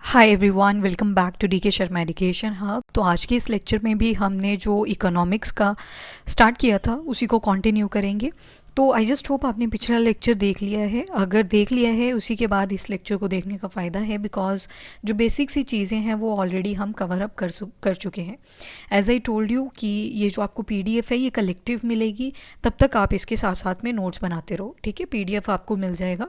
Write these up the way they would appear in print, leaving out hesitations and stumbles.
Hi everyone, welcome back to D K Sharma education hub. तो आज के इस लेक्चर में भी हमने जो इकोनॉमिक्स का स्टार्ट किया था उसी को कंटिन्यू करेंगे। तो आई जस्ट होप आपने पिछला लेक्चर देख लिया है। अगर देख लिया है उसी के बाद इस लेक्चर को देखने का फ़ायदा है, बिकॉज जो बेसिक सी चीज़ें हैं वो ऑलरेडी हम कवर अप कर चुके हैं। एज आई टोल्ड यू कि ये जो आपको PDF है ये कलेक्टिव मिलेगी, तब तक आप इसके साथ साथ में नोट्स बनाते रहो, ठीक है। PDF आपको मिल जाएगा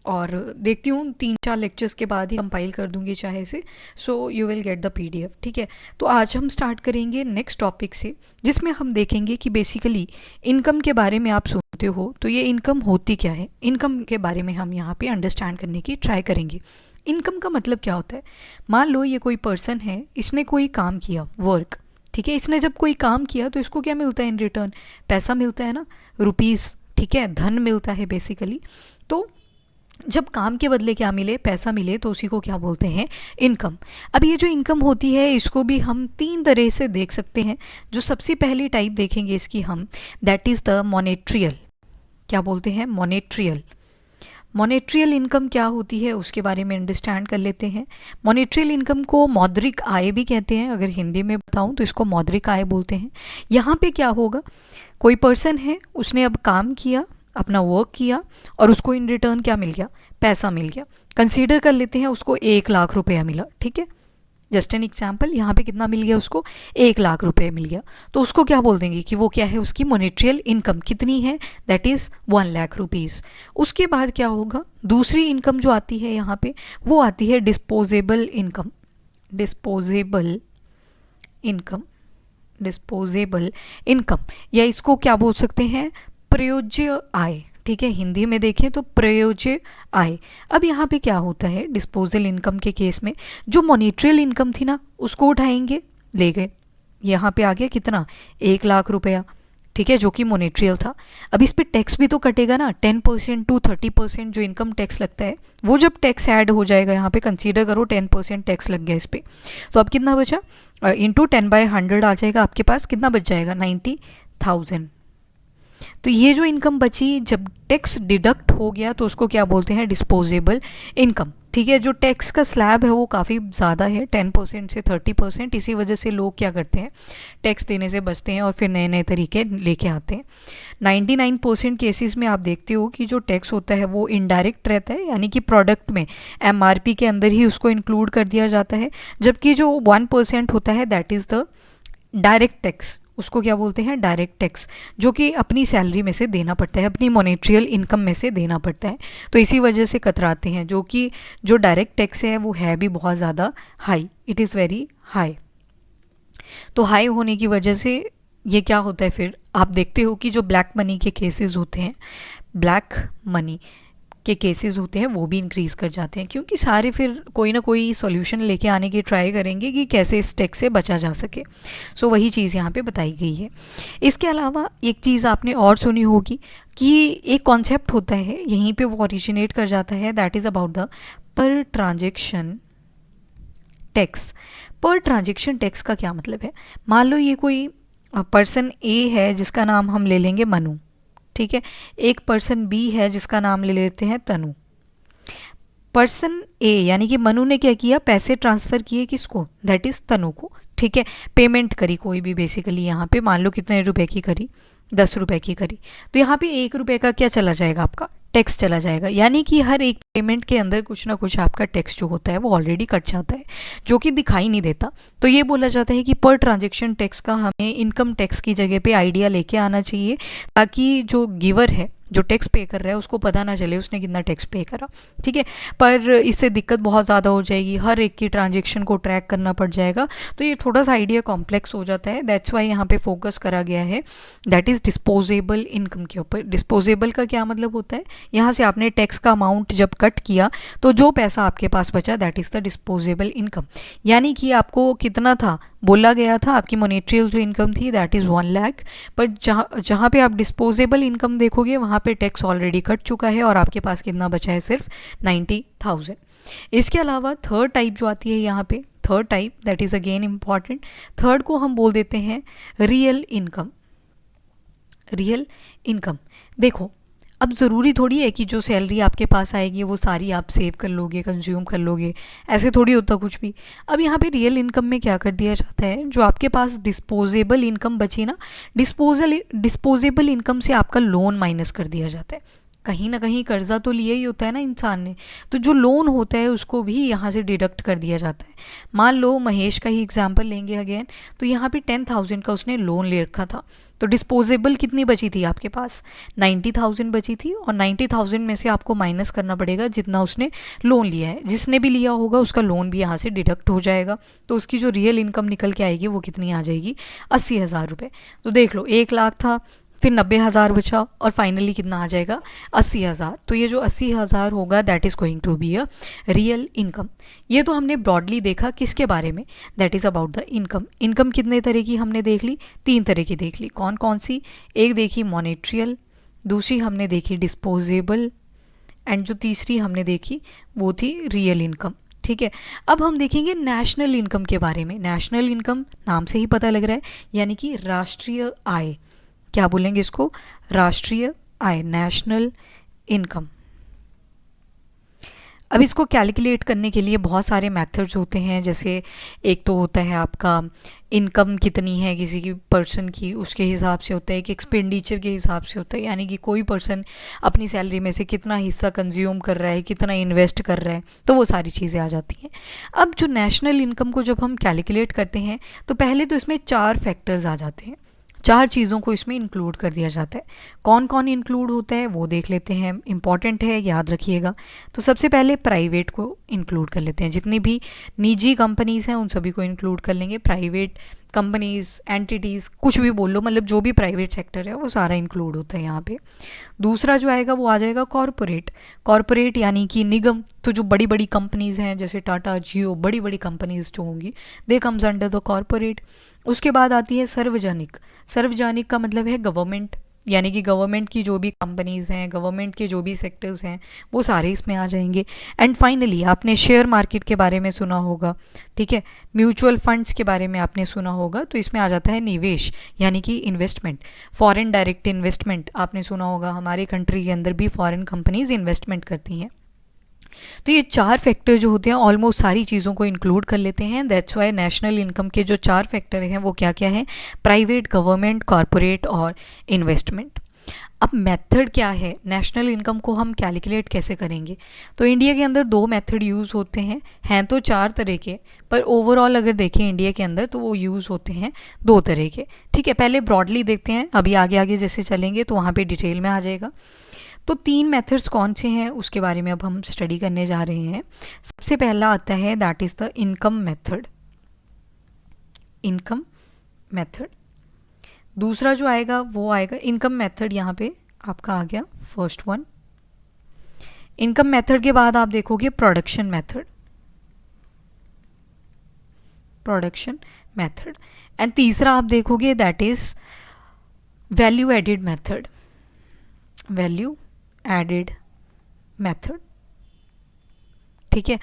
और देखती हूँ 3-4 लेक्चर्स के बाद ही कंपाइल कर दूँगी चाहे से, so you will get the PDF, ठीक है। तो आज हम स्टार्ट करेंगे नेक्स्ट टॉपिक से, जिसमें हम देखेंगे कि बेसिकली इनकम के बारे में आप सुनते हो तो ये इनकम होती क्या है। इनकम के बारे में हम यहाँ पे अंडरस्टैंड करने की ट्राई करेंगे। इनकम का मतलब क्या होता है। मान लो ये कोई पर्सन है, इसने कोई काम किया, वर्क, ठीक है। इसने जब कोई काम किया तो इसको क्या मिलता है इन रिटर्न? पैसा मिलता है ना, रुपीज़, ठीक है, धन मिलता है बेसिकली। तो जब काम के बदले क्या मिले, पैसा मिले, तो उसी को क्या बोलते हैं? इनकम। अब ये जो इनकम होती है इसको भी हम 3 तरह से देख सकते हैं। जो सबसे पहली टाइप देखेंगे इसकी हम, दैट इज़ द मॉनेट्रियल। क्या बोलते हैं? मॉनेट्रियल। मॉनेट्रियल इनकम क्या होती है उसके बारे में अंडरस्टैंड कर लेते हैं। मॉनेट्रियल इनकम को मौद्रिक आय भी कहते हैं। अगर हिंदी में बताऊं तो इसको मौद्रिक आय बोलते हैं। यहाँ पे क्या होगा, कोई पर्सन है, उसने अब काम किया, अपना वर्क किया और उसको इन रिटर्न क्या मिल गया? पैसा मिल गया। कंसीडर कर लेते हैं उसको 1 लाख रुपया मिला, ठीक है। जस्ट एन एग्जाम्पल, यहाँ पे कितना मिल गया उसको? 1 लाख रुपये मिल गया। तो उसको क्या बोल देंगे कि वो क्या है? उसकी मॉनेट्रियल इनकम कितनी है? That is 1 lakh rupees. उसके बाद क्या होगा? दूसरी इनकम जो आती है यहाँ पे वो आती है disposable income. Disposable income, disposable income, या इसको क्या बोल सकते हैं? प्रयोज्य आय, ठीक है। हिंदी में देखें तो प्रयोज्य आय। अब यहाँ पे क्या होता है डिस्पोजल इनकम के केस में, जो मॉनेट्रियल इनकम थी ना उसको उठाएंगे, ले गए, यहाँ पे आ गया कितना? 1 लाख रुपया, ठीक है, जो कि मॉनेट्रियल था। अब इस पे टैक्स भी तो कटेगा ना, 10% to 30% जो इनकम टैक्स लगता है, वो जब टैक्स ऐड हो जाएगा यहाँ पे, कंसीडर करो 10% टैक्स लग गया इस पर, तो अब कितना बचा? इंटू 10/100 आ जाएगा आपके पास, कितना बच जाएगा? 90,000। तो ये जो इनकम बची, जब टैक्स डिडक्ट हो गया तो उसको क्या बोलते हैं? डिस्पोजेबल इनकम, ठीक है। जो टैक्स का स्लैब है वो काफ़ी ज़्यादा है, 10% से 30%। इसी वजह से लोग क्या करते हैं? टैक्स देने से बचते हैं और फिर नए नए तरीके लेके आते हैं। 99% केसेस में आप देखते हो कि जो टैक्स होता है वो इनडायरेक्ट रहता है, यानी कि प्रोडक्ट में MRP के अंदर ही उसको इंक्लूड कर दिया जाता है। जबकि जो 1% होता है that is the direct tax, उसको क्या बोलते हैं? डायरेक्ट टैक्स, जो कि अपनी सैलरी में से देना पड़ता है, अपनी मॉनेट्रियल इनकम में से देना पड़ता है। तो इसी वजह से कतराते हैं, जो कि जो डायरेक्ट टैक्स है वो है भी बहुत ज़्यादा high, it is very high. तो हाई होने की वजह से ये क्या होता है, फिर आप देखते हो कि जो ब्लैक मनी के केसेस होते हैं, ब्लैक मनी के केसेस होते हैं वो भी इंक्रीज़ कर जाते हैं, क्योंकि सारे फिर कोई ना कोई सॉल्यूशन लेके आने की ट्राई करेंगे कि कैसे इस टैक्स से बचा जा सके। सो वही चीज़ यहाँ पे बताई गई है। इसके अलावा एक चीज़ आपने और सुनी होगी कि एक कॉन्सेप्ट होता है, यहीं पे वो ओरिजिनेट कर जाता है, that is about the per transaction tax. Per transaction tax का क्या मतलब है? मान लो ये कोई पर्सन A है जिसका नाम हम ले लेंगे मनु, ठीक है। एक पर्सन B है जिसका नाम ले लेते हैं तनु। पर्सन A यानी कि मनु ने क्या किया? पैसे ट्रांसफ़र किए किसको? दैट इज़ तनु को, ठीक है। पेमेंट करी कोई भी, बेसिकली यहाँ पे मान लो कितने रुपए की करी? 10 रुपए की करी। तो यहाँ पे 1 रुपये का क्या चला जाएगा? आपका टैक्स चला जाएगा। यानी कि हर एक पेमेंट के अंदर कुछ ना कुछ आपका टैक्स जो होता है वो ऑलरेडी कट जाता है, जो कि दिखाई नहीं देता। तो ये बोला जाता है कि पर ट्रांजेक्शन टैक्स का हमें इनकम टैक्स की जगह पे आइडिया लेके आना चाहिए, ताकि जो गिवर है, जो टैक्स पे कर रहा है, उसको पता ना चले उसने कितना टैक्स पे करा, ठीक है। पर इससे दिक्कत बहुत ज़्यादा हो जाएगी, हर एक की ट्रांजेक्शन को ट्रैक करना पड़ जाएगा। तो ये थोड़ा सा आइडिया कॉम्प्लेक्स हो जाता है, दैट्स वाई यहाँ पे फोकस करा गया है दैट इज़ डिस्पोजेबल इनकम के ऊपर। डिस्पोजेबल का क्या मतलब होता है? यहाँ से आपने टैक्स का अमाउंट जब कट किया तो जो पैसा आपके पास बचा that is the disposable income. यानी कि आपको कितना था बोला गया था, आपकी मॉनेट्रियल जो इनकम थी दैट इज़ 1 लाख, पर जहाँ पे आप डिस्पोजेबल इनकम देखोगे वहाँ पे टैक्स ऑलरेडी कट चुका है और आपके पास कितना बचा है? सिर्फ 90,000। इसके अलावा थर्ड टाइप जो आती है यहाँ पे, third type that is again important, third को हम बोल देते हैं रियल इनकम। Real income. देखो अब ज़रूरी थोड़ी है कि जो सैलरी आपके पास आएगी वो सारी आप सेव कर लोगे, कंज्यूम कर लोगे, ऐसे थोड़ी होता कुछ भी। अब यहाँ पे रियल इनकम में क्या कर दिया जाता है, जो आपके पास डिस्पोजेबल इनकम बची ना, डिस्पोजेबल इनकम से आपका लोन माइनस कर दिया जाता है। कहीं ना कहीं कर्जा तो लिया ही होता है ना इंसान ने, तो जो लोन होता है उसको भी यहाँ से डिडक्ट कर दिया जाता है। मान लो महेश का ही एग्जांपल लेंगे अगेन, तो यहाँ पे 10,000 का उसने लोन ले रखा था, तो डिस्पोजेबल कितनी बची थी आपके पास, 90,000 बची थी, और 90,000 में से आपको माइनस करना पड़ेगा जितना उसने लोन लिया है। जिसने भी लिया होगा उसका लोन भी यहाँ से डिडक्ट हो जाएगा, तो उसकी जो रियल इनकम निकल के आएगी वो कितनी आ जाएगी, 80,000 रुपये। तो देख लो 1 लाख था, फिर 90,000 बचा, और फाइनली कितना आ जाएगा, 80,000। तो ये जो 80,000 होगा that is going to be a real income. ये तो हमने ब्रॉडली देखा किसके बारे में, that is about the income. Income कितने तरह की हमने देख ली, 3 तरह की देख ली। कौन कौन सी, एक देखी मॉनेट्रियल, दूसरी हमने देखी डिस्पोजेबल, एंड जो तीसरी हमने देखी वो थी रियल इनकम। ठीक है, अब हम देखेंगे नेशनल इनकम के बारे में। नेशनल इनकम नाम से ही पता लग रहा है, यानी कि राष्ट्रीय आय। क्या बोलेंगे इसको, राष्ट्रीय आय, नेशनल इनकम। अब इसको कैलकुलेट करने के लिए बहुत सारे मेथड्स होते हैं, जैसे एक तो होता है आपका इनकम कितनी है किसी की पर्सन की, उसके हिसाब से होता है, एक एक्सपेंडिचर के हिसाब से होता है, यानी कि कोई पर्सन अपनी सैलरी में से कितना हिस्सा कंज्यूम कर रहा है, कितना इन्वेस्ट कर रहा है, तो वो सारी चीज़ें आ जाती हैं। अब जो नेशनल इनकम को जब हम कैलकुलेट करते हैं तो पहले तो इसमें 4 फैक्टर्स आ जाते हैं, 4 चीज़ों को इसमें इंक्लूड कर दिया जाता है। कौन कौन इंक्लूड होता है वो देख लेते हैं, इंपॉर्टेंट है, याद रखिएगा। तो सबसे पहले प्राइवेट को इंक्लूड कर लेते हैं, जितनी भी निजी कंपनीज़ हैं उन सभी को इंक्लूड कर लेंगे। प्राइवेट कंपनीज़, एंटिटीज़, कुछ भी बोल लो, मतलब जो भी प्राइवेट सेक्टर है वो सारा इंक्लूड होता है यहाँ पे। दूसरा जो आएगा वो आ जाएगा कॉरपोरेट। कॉरपोरेट यानी कि निगम, तो जो बड़ी बड़ी कंपनीज़ हैं जैसे टाटा, जियो, बड़ी बड़ी कंपनीज़ जो होंगी, they comes under the corporate. उसके बाद आती है सार्वजनिक। सार्वजनिक का मतलब है गवर्नमेंट, यानी कि गवर्नमेंट की जो भी कंपनीज़ हैं, गवर्नमेंट के जो भी सेक्टर्स हैं वो सारे इसमें आ जाएंगे। एंड फाइनली आपने शेयर मार्केट के बारे में सुना होगा, ठीक है, म्यूचुअल फंड्स के बारे में आपने सुना होगा, तो इसमें आ जाता है निवेश, यानी कि इन्वेस्टमेंट। फॉरेन डायरेक्ट इन्वेस्टमेंट आपने सुना होगा, हमारे कंट्री के अंदर भी फॉरेन कंपनीज इन्वेस्टमेंट करती हैं। तो ये 4 फैक्टर जो होते हैं ऑलमोस्ट सारी चीज़ों को इंक्लूड कर लेते हैं। दैट्स वाई नेशनल इनकम के जो 4 फैक्टर हैं वो क्या क्या हैं, प्राइवेट, गवर्नमेंट, कॉरपोरेट और इन्वेस्टमेंट। अब मेथड क्या है, नेशनल इनकम को हम कैलकुलेट कैसे करेंगे। तो इंडिया के अंदर 2 मेथड यूज़ होते हैं तो 4 तरह के, पर ओवरऑल अगर देखें इंडिया के अंदर तो वो यूज़ होते हैं 2 तरह के। ठीक है, पहले ब्रॉडली देखते हैं, अभी आगे आगे जैसे चलेंगे तो वहाँ पे डिटेल में आ जाएगा। तो 3 मेथड्स कौन से हैं उसके बारे में अब हम स्टडी करने जा रहे हैं। सबसे पहला आता है that is the income method. Income method. दूसरा जो आएगा वो आएगा इनकम मेथड, यहाँ पे आपका आ गया फर्स्ट वन। इनकम मेथड के बाद आप देखोगे production method, production method. And तीसरा आप देखोगे that is value added method, value added method. ठीक है,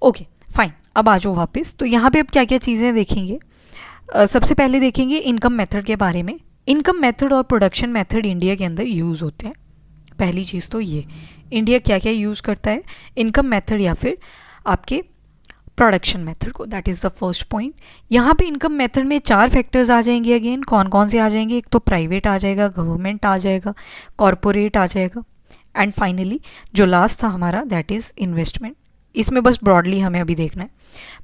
ओके फाइन। अब आ जाओ वापस। तो यहाँ पे अब क्या क्या चीज़ें देखेंगे। सबसे पहले देखेंगे इनकम मेथड के बारे में। इनकम मेथड और प्रोडक्शन मेथड इंडिया के अंदर यूज़ होते हैं। पहली चीज़ तो ये, इंडिया क्या क्या यूज़ करता है, इनकम मेथड या फिर आपके प्रोडक्शन मेथड को, that is the first point. यहाँ पे इनकम मेथड में 4 फैक्टर्स आ जाएंगे अगेन। कौन कौन से आ जाएंगे, एक तो प्राइवेट आ जाएगा, गवर्नमेंट आ जाएगा, कॉरपोरेट आ जाएगा, एंड फाइनली जो लास्ट था हमारा दैट इज़ इन्वेस्टमेंट। इसमें बस ब्रॉडली हमें अभी देखना है।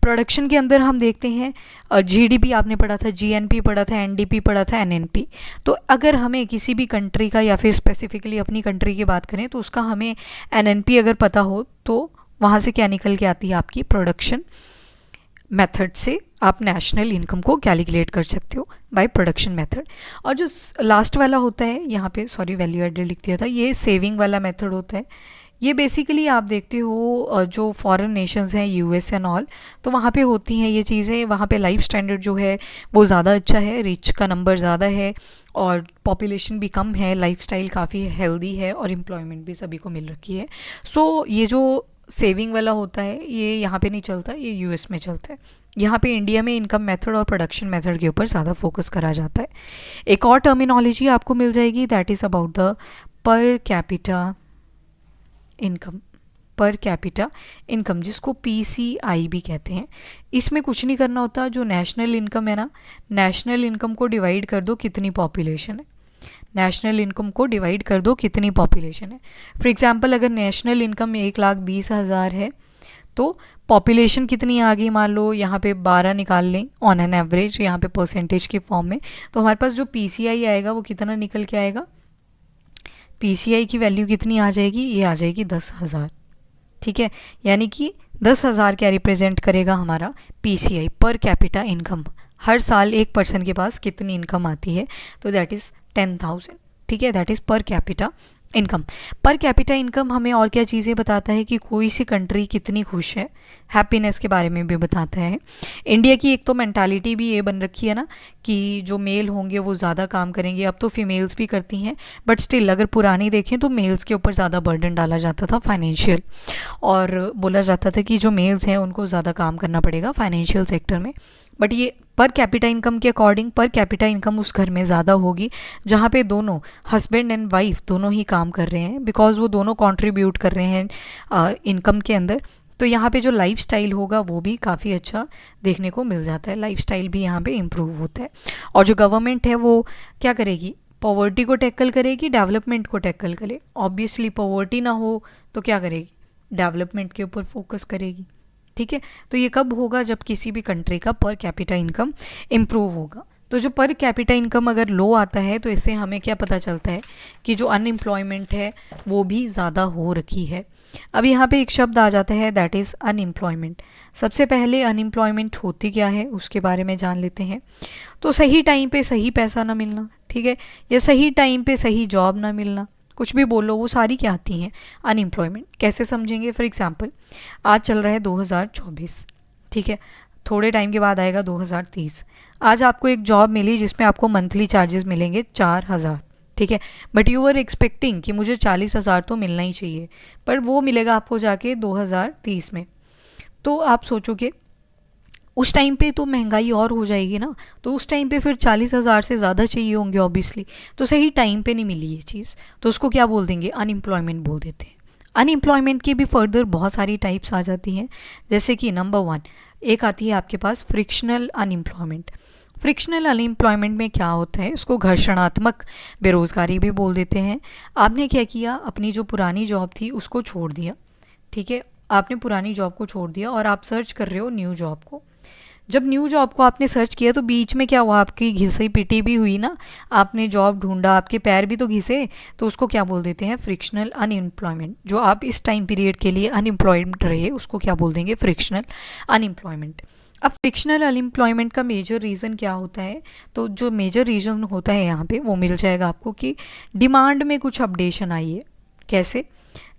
प्रोडक्शन के अंदर हम देखते हैं जीडीपी आपने पढ़ा था, जीएनपी पढ़ा था, एनडीपी पढ़ा था, एनएनपी। तो अगर हमें किसी भी कंट्री का या फिर स्पेसिफिकली अपनी कंट्री की बात करें तो उसका हमें एनएनपी अगर पता हो तो वहाँ से क्या निकल के आती है आपकी प्रोडक्शन मेथड से आप नेशनल इनकम को कैलकुलेट कर सकते हो बाय प्रोडक्शन मेथड। और जो लास्ट वाला होता है यहाँ पे, सॉरी वैल्यू एडेड लिख दिया था, ये सेविंग वाला मेथड होता है। ये बेसिकली आप देखते हो जो फॉरेन नेशंस हैं, यूएस एंड ऑल, तो वहाँ पे होती हैं ये चीज़ें। वहाँ पे लाइफ स्टैंडर्ड जो है वो ज़्यादा अच्छा है, रिच का नंबर ज़्यादा है और पॉपुलेशन भी कम है, लाइफस्टाइल काफ़ी हेल्दी है और एम्प्लॉयमेंट भी सभी को मिल रखी है। सो ये जो सेविंग वाला होता है ये यहाँ पे नहीं चलता, ये यूएस में चलता है। यहाँ पे इंडिया में इनकम मेथड और प्रोडक्शन मेथड के ऊपर ज़्यादा फोकस करा जाता है। एक और टर्मिनोलॉजी आपको मिल जाएगी that is about the per capita income, per capita income जिसको पीसीआई भी कहते हैं। इसमें कुछ नहीं करना होता, जो नेशनल इनकम है ना, नेशनल इनकम को डिवाइड कर दो कितनी पॉपुलेशन है, नेशनल इनकम को डिवाइड कर दो कितनी पॉपुलेशन है। फॉर एग्जांपल अगर नेशनल इनकम 1,20,000 है तो पॉपुलेशन कितनी आ गई, मान लो यहाँ पे 12 निकाल लें ऑन एन एवरेज, यहाँ पे परसेंटेज के फॉर्म में, तो हमारे पास जो पीसीआई आएगा वो कितना निकल के आएगा, पीसीआई की वैल्यू कितनी आ जाएगी, ये आ जाएगी 10,000। ठीक है, यानी कि 10,000 क्या रिप्रेजेंट करेगा हमारा पीसीआई, पर कैपिटा इनकम। हर साल एक पर्सन के पास कितनी इनकम आती है, तो दैट इज़ 10,000। ठीक है, that is per capita income. Per capita income हमें और क्या चीज़ें बताता है कि कोई सी कंट्री कितनी खुश है, हैप्पीनेस के बारे में भी बताता है। इंडिया की एक तो मेंटालिटी भी ये बन रखी है ना कि जो मेल होंगे वो ज़्यादा काम करेंगे, अब तो फीमेल्स भी करती हैं, बट स्टिल अगर पुरानी देखें तो मेल्स के ऊपर ज़्यादा बर्डन डाला जाता था फाइनेंशियल, और बोला जाता था कि जो मेल्स हैं उनको ज़्यादा काम करना पड़ेगा फाइनेंशियल सेक्टर में। बट ये पर कैपिटा इनकम के अकॉर्डिंग पर कैपिटा इनकम उस घर में ज़्यादा होगी जहाँ पे दोनों हस्बैंड एंड वाइफ दोनों ही काम कर रहे हैं, बिकॉज वो दोनों कंट्रीब्यूट कर रहे हैं इनकम के अंदर। तो यहाँ पे जो लाइफस्टाइल होगा वो भी काफ़ी अच्छा देखने को मिल जाता है, लाइफस्टाइल भी यहाँ पे इम्प्रूव होता है। और जो गवर्नमेंट है वो क्या करेगी, पॉवर्टी को टैकल करेगी, डेवलपमेंट को टैकल करे। ऑब्वियसली पॉवर्टी ना हो तो क्या करेगी, डेवलपमेंट के ऊपर फोकस करेगी। ठीक है, तो ये कब होगा, जब किसी भी कंट्री का पर कैपिटा इनकम इम्प्रूव होगा। तो जो पर कैपिटा इनकम अगर लो आता है तो इससे हमें क्या पता चलता है कि जो अनएम्प्लॉयमेंट है वो भी ज़्यादा हो रखी है। अब यहाँ पे एक शब्द आ जाता है, दैट इज़ अनएम्प्लॉयमेंट। सबसे पहले अनएम्प्लॉयमेंट होती क्या है उसके बारे में जान लेते हैं। तो सही टाइम पे सही पैसा ना मिलना, ठीक है, या सही टाइम पे सही जॉब ना मिलना, कुछ भी बोलो, वो सारी क्या आती हैं अनएम्प्लॉयमेंट। कैसे समझेंगे, फॉर एग्जांपल आज चल रहा है 2024, ठीक है, थोड़े टाइम के बाद आएगा 2030। आज आपको एक जॉब मिली जिसमें आपको मंथली चार्जेस मिलेंगे 4,000, ठीक है, बट यू आर एक्सपेक्टिंग कि मुझे 40,000 तो मिलना ही चाहिए, पर वो मिलेगा आपको जाके 2030 में। तो आप सोचोगे उस टाइम पे तो महंगाई और हो जाएगी ना, तो उस टाइम पे फिर 40,000 से ज़्यादा चाहिए होंगे ऑब्वियसली, तो सही टाइम पे नहीं मिली ये चीज़, तो उसको क्या बोल देंगे, अनएम्प्लॉयमेंट बोल देते हैं। अनएम्प्लॉयमेंट की भी फर्दर बहुत सारी टाइप्स आ जाती हैं, जैसे कि नंबर 1 एक आती है आपके पास फ्रिक्शनल अनएम्प्लॉयमेंट। फ्रिक्शनल अनएम्प्लॉयमेंट में क्या होता है, उसको घर्षणात्मक बेरोज़गारी भी बोल देते हैं। आपने क्या किया, अपनी जो पुरानी जॉब थी उसको छोड़ दिया, ठीक है, आपने पुरानी जॉब को छोड़ दिया और आप सर्च कर रहे हो न्यू जॉब को। जब न्यू जॉब को आपने सर्च किया तो बीच में क्या हुआ, आपकी घिसी पिटी भी हुई ना, आपने जॉब ढूंढा, आपके पैर भी तो घिसे, तो उसको क्या बोल देते हैं, फ्रिक्शनल अनएम्प्लॉयमेंट। जो आप इस टाइम पीरियड के लिए अनएम्प्लॉयड रहे उसको क्या बोल देंगे, फ्रिक्शनल अनएम्प्लॉयमेंट। अब फ्रिक्शनल अनएम्प्लॉयमेंट का मेजर रीज़न क्या होता है, तो जो मेजर रीज़न होता है यहाँ पे वो मिल जाएगा आपको कि डिमांड में कुछ अपडेशन आई है। कैसे,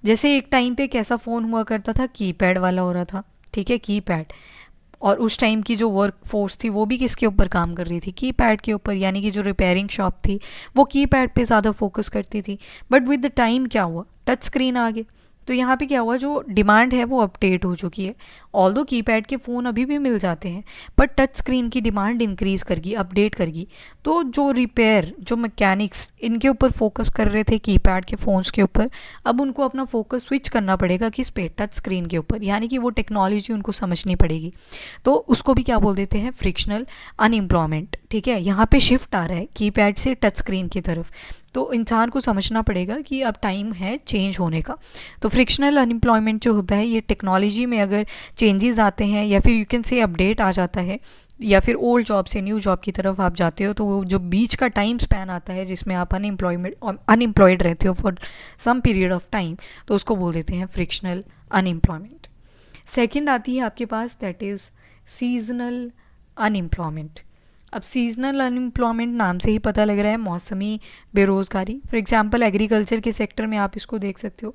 जैसे एक टाइम पे कैसा फ़ोन हुआ करता था, कीपैड वाला हो रहा था, ठीक है, कीपैड, और उस टाइम की जो वर्क फोर्स थी वो भी किसके ऊपर काम कर रही थी, कीपैड के ऊपर, यानी कि जो रिपेयरिंग शॉप थी वो कीपैड पे ज़्यादा फोकस करती थी। बट विद द टाइम क्या हुआ, टच स्क्रीन आ गए, तो यहाँ पे क्या हुआ, जो डिमांड है वो अपडेट हो चुकी है। ऑल्दो कीपैड के फ़ोन अभी भी मिल जाते हैं, पर टच स्क्रीन की डिमांड इंक्रीज़ करगी, अपडेट करगी। तो जो रिपेयर, जो मैकेनिक्स इनके ऊपर फोकस कर रहे थे कीपैड के फ़ोन्स के ऊपर, अब उनको अपना फोकस स्विच करना पड़ेगा किस पे, टच स्क्रीन के ऊपर, यानी कि वो टेक्नोलॉजी उनको समझनी पड़ेगी। तो उसको भी क्या बोल देते हैं, फ्रिक्शनल अनएम्प्लॉयमेंट। ठीक है, यहाँ पे शिफ्ट आ रहा है कीपैड से टच स्क्रीन की तरफ, तो इंसान को समझना पड़ेगा कि अब टाइम है चेंज होने का। तो फ्रिक्शनल अनएम्प्लॉयमेंट जो होता है, ये टेक्नोलॉजी में अगर चेंजेस आते हैं या फिर यू कैन से अपडेट आ जाता है, या फिर ओल्ड जॉब से न्यू जॉब की तरफ आप जाते हो, तो वो जो बीच का टाइम स्पैन आता है जिसमें आप अनएम्प्लॉयड रहते हो for some period of time, तो उसको बोल देते हैं फ्रिक्शनल अनएम्प्लॉयमेंट। सेकेंड आती है आपके पास, दैट इज़ सीजनल अनएम्प्लॉयमेंट। अब सीजनल अनएम्प्लॉयमेंट नाम से ही पता लग रहा है, मौसमी बेरोज़गारी। फॉर एग्जांपल एग्रीकल्चर के सेक्टर में आप इसको देख सकते हो।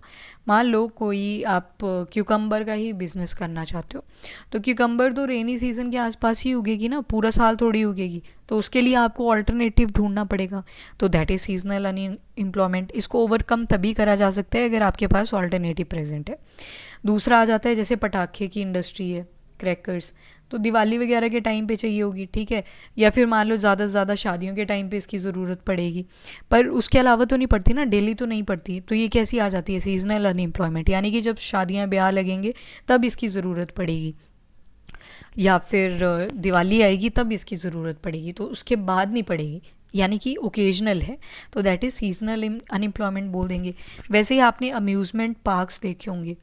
मान लो कोई आप क्यूकम्बर का ही बिज़नेस करना चाहते हो, तो क्यूकम्बर तो रेनी सीज़न के आसपास ही उगेगी ना, पूरा साल थोड़ी उगेगी, तो उसके लिए आपको ऑल्टरनेटिव ढूंढना पड़ेगा, तो दैट इज़ सीजनल अनएम्प्लॉयमेंट। इसको ओवरकम तभी करा जा सकता है अगर आपके पास ऑल्टरनेटिव प्रेजेंट है। दूसरा आ जाता है जैसे पटाखे की इंडस्ट्री है, क्रैकर्स, तो दिवाली वगैरह के टाइम पे चाहिए होगी, ठीक है, या फिर मान लो ज़्यादा से ज़्यादा शादियों के टाइम पे इसकी ज़रूरत पड़ेगी, पर उसके अलावा तो नहीं पड़ती ना, डेली तो नहीं पड़ती। तो ये कैसी आ जाती है, सीजनल अनएम्प्लॉयमेंट, यानी कि जब शादियाँ ब्याह लगेंगे तब इसकी ज़रूरत पड़ेगी, या फिर दिवाली आएगी तब इसकी ज़रूरत पड़ेगी, तो उसके बाद नहीं पड़ेगी, यानी कि ओकेजनल है, तो दैट इज़ सीजनल अनएम्प्लॉयमेंट बोल देंगे। वैसे ही आपने अम्यूज़मेंट पार्क्स देखे होंगे।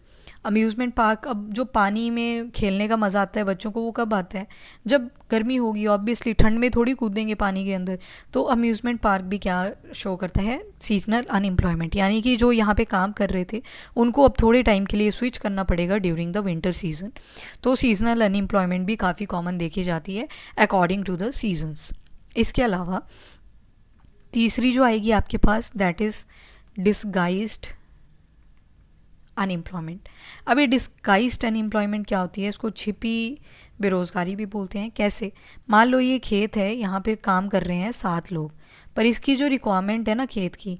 अम्यूज़मेंट पार्क, अब जो पानी में खेलने का मज़ा आता है बच्चों को, वो कब आता है, जब गर्मी होगी ऑब्वियसली, ठंड में थोड़ी कूदेंगे पानी के अंदर। तो अम्यूज़मेंट पार्क भी क्या शो करता है, सीजनल अनएम्प्लॉयमेंट, यानी कि जो यहाँ पे काम कर रहे थे उनको अब थोड़े टाइम के लिए स्विच करना पड़ेगा ड्यूरिंग द विंटर सीजन। तो सीजनल अनएम्प्लॉयमेंट भी काफ़ी कॉमन देखी जाती है अकॉर्डिंग टू द सीजन्स। इसके अलावा तीसरी जो आएगी आपके पास, दैट इज़ डिसगाइज्ड अनएम्प्लॉयमेंट। अब ये डिसगाइज्ड अनएम्प्लॉयमेंट क्या होती है, इसको छिपी बेरोज़गारी भी बोलते हैं। कैसे, मान लो ये खेत है, यहाँ पे काम कर रहे हैं 7 लोग, पर इसकी जो रिक्वायरमेंट है ना, खेत की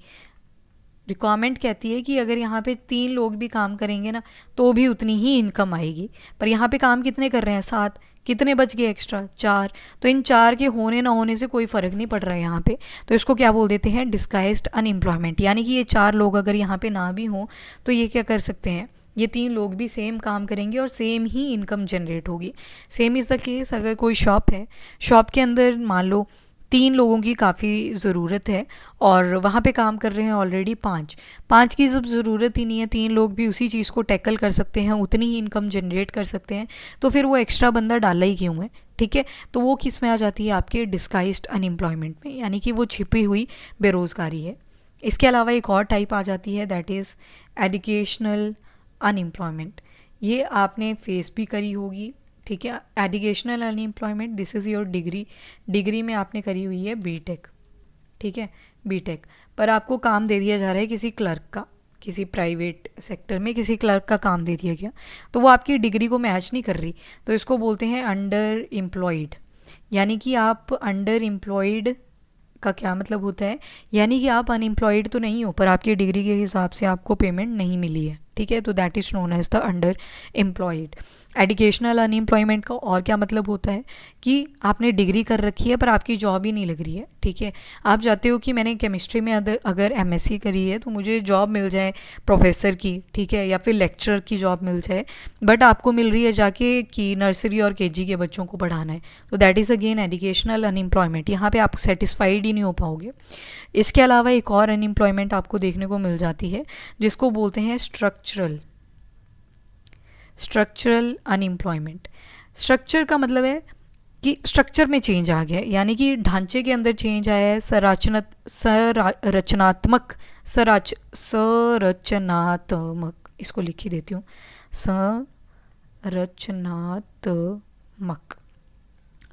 रिक्वायरमेंट कहती है कि अगर यहाँ पे 3 लोग भी काम करेंगे ना तो भी उतनी ही इनकम आएगी, पर यहाँ पे काम कितने कर रहे हैं, 7, कितने बच गए एक्स्ट्रा, 4, तो इन 4 के होने ना होने से कोई फ़र्क नहीं पड़ रहा है यहाँ पे। तो इसको क्या बोल देते हैं, डिस्गाइज्ड अनएम्प्लॉयमेंट, यानी कि ये 4 लोग अगर यहाँ पे ना भी हों तो ये क्या कर सकते हैं, ये 3 लोग भी सेम काम करेंगे और सेम ही इनकम जनरेट होगी। सेम इज़ द केस, अगर कोई शॉप है, शॉप के अंदर मान लो 3 लोगों की काफ़ी ज़रूरत है और वहाँ पे काम कर रहे हैं ऑलरेडी 5 की जब ज़रूरत ही नहीं है, 3 लोग भी उसी चीज़ को टैकल कर सकते हैं, उतनी ही इनकम जनरेट कर सकते हैं, तो फिर वो एक्स्ट्रा बंदा डाला ही क्यों है, ठीक है। तो वो किस में आ जाती है, आपके डिस्गाइज्ड अनएम्प्लॉयमेंट में, यानी कि वो छिपी हुई बेरोज़गारी है। इसके अलावा एक और टाइप आ जाती है, दैट इज़ एजुकेशनल अनएम्प्लॉयमेंट। ये आपने फेस भी करी होगी, ठीक है। Educational unemployment, this is your degree में आपने करी हुई है बीटेक, ठीक है, बीटेक, पर आपको काम दे दिया जा रहा है किसी क्लर्क का, किसी प्राइवेट सेक्टर में किसी क्लर्क का काम दे दिया गया, तो वो आपकी डिग्री को मैच नहीं कर रही, तो इसको बोलते हैं अंडर एम्प्लॉयड। यानी कि आप अंडर एम्प्लॉयड का क्या मतलब होता है, यानी कि आप अनएम्प्लॉयड तो नहीं हो पर आपकी डिग्री के हिसाब से आपको पेमेंट नहीं मिली है, ठीक है, तो that is known as the underemployed. Educational unemployment का और क्या मतलब होता है कि आपने डिग्री कर रखी है पर आपकी जॉब ही नहीं लग रही है, ठीक है। आप चाहते हो कि मैंने केमिस्ट्री में अगर एमएससी करी है तो मुझे जॉब मिल जाए प्रोफेसर की, ठीक है, या फिर लेक्चरर की जॉब मिल जाए, बट आपको मिल रही है जाके कि नर्सरी और केजी के बच्चों को पढ़ाना है, तो that is again educational unemployment. यहाँ पे आप सेटिस्फाइड ही नहीं हो पाओगे। इसके अलावा एक और अनएम्प्लॉयमेंट आपको देखने को मिल जाती है जिसको बोलते हैं स्ट्रक्चरल अनएम्प्लॉयमेंट। स्ट्रक्चर का मतलब है कि स्ट्रक्चर में चेंज आ गया, यानी कि ढांचे के अंदर चेंज आया है, संरचनात्मक, इसको लिख ही देती हूँ, संरचनात्मक